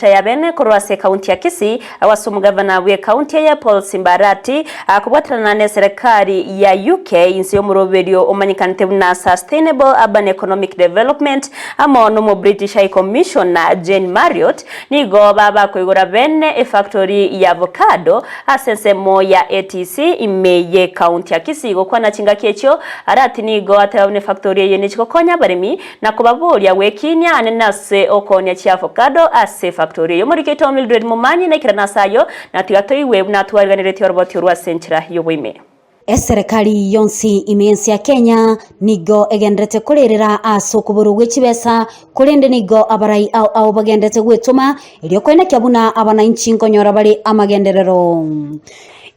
Tayabene kurwase kaunti ya Kisii awasumu gavana we kaunti ya Paul Simba Arati kubatana na serikali ya UK insi yomuroberio omanyikanite na Sustainable Urban Economic Development amono mu British High Commissioner Jane Marriott nigo baba kwigura bene factory ya Avocado asensemo ya ATC imeye kaunti ya Kisii gukwa na chinga kyecho Arati nigo atabone factory ye nichikokonya baremi na kubaburia wekinya anenase okonya chi Avocado ase factory yo muri keto Mildred Mumanyi na kirana sayo na tigatoi web na tuwariganirete oroboti urwa centra yo wime. Serikali yonsi imensi ya Kenya nigo egendete kurerera aso kuburu gw'ikibesa kurende nigo abarai au bagendete gwetuma iliyo kwenda kyabuna abananchi nkonyora bali amagenderero.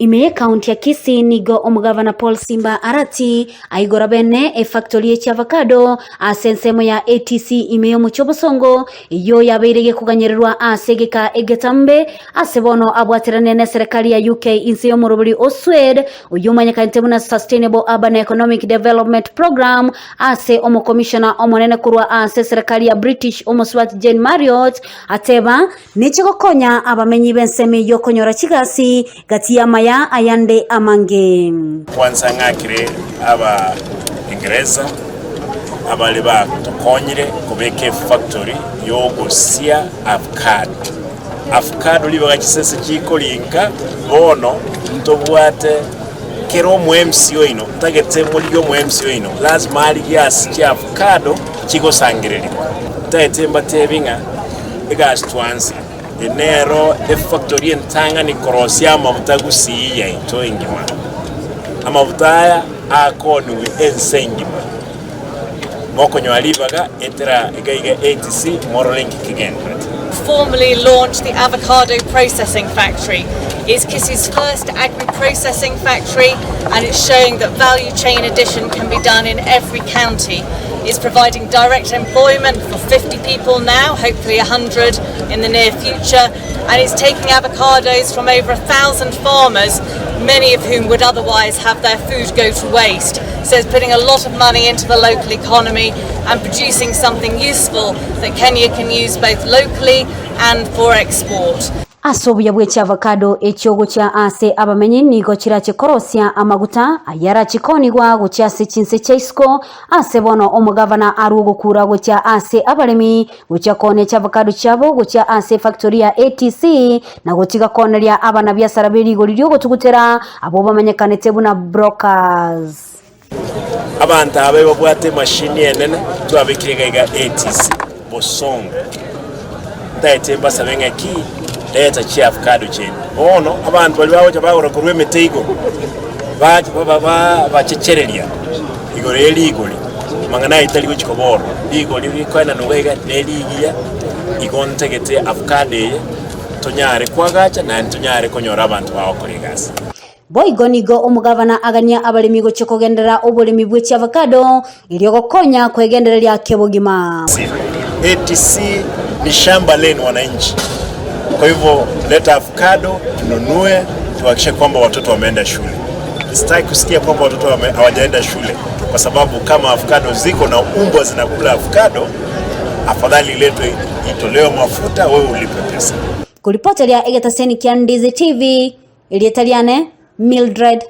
Imeye kaunti ya Kisii nigo omugavana Paul Simba Arati aigora bene factory ya Avocado asensemo ya ATC imeyo muchobosongo iyo yabereye kuganyererwa asegeka egetambe asebono abwatirane na serikali ya UK insi yo murobuli Oswed uyumanya kante muna Sustainable Urban Economic Development Program ase omo commissioner omonene kurwa ase serikali ya British omoswat Jane Marriott ateba nichikokonya abamenyi benseme yo konyora chigasi gati ya maya ayande amange kwanza ngakire aba Ingereza abali ba tokonyire kubeke factory yo Gusii Avocado libaga kisese chiko linka bono ntobwate kero mu MCO ino tagetse muri yo mu MCO ino lazima ali yasi cha Avocado chiko sangirelika taetemba tebinga egas twansi enero factory entanga ni korosia amavuta Gusii ya ito ingima amavuta akoni we ensengima moko nyalibaga etera egaiga ATC modeling kigen formally launched the avocado processing factory. It's Kisii's first agri-processing factory and it's showing that value chain addition can be done in every county. It's providing direct employment for 50 people now, hopefully 100 in the near future, and it's taking avocados from over 1,000 farmers, many of whom would otherwise have their food go to waste. So it's putting a lot of money into the local economy and producing something useful that Kenya can use both locally and for export. Asobuya bwecha avocado ekyogo kya ase abamenyi nigo kira kikorosia amaguta ayara chikoni gwa gucyase chinse chaisko ase bono omugavana arugo kura gucha ase abalemi gucha kone cha avocado chabo gucha ase factory ya ATC na guchiga kone lya abana byasara berigo liryo gutugutera abo bamenyekanete buna brokers abantu abe babwate machine enene twabikirega ATC bosongo ndaetemba sabenga ki leta chi Avocado cheni ono abantu bali bawo cyabagora kurwe meteigo baje baba bachecherelia igoreli igoli mangana itali ko chikoboro igoli bikwana nowega neligiya igontegete Avocado tonyare kwagacha na tonyare konyora abantu bawo kolegasi Boigonigo omugavana aganya abalimi go chikogendera obulimi bw'eki Avocado iliyo gokonya kwegenderera kebogima ATC ni shamba lenu wananchi. Kwa hivyo leta Avocado tununue tuhakikishe kwamba watoto wameenda shule. Sitaki kusikia kwamba watoto hawajaenda shule kwa sababu kama Avocado ziko na umbwa zinakula Avocado afadhali letwe itolewe mafuta wewe ulipe pesa. Kulipotelea egetaseni kia Ndizi TV iliyetaliane Mildred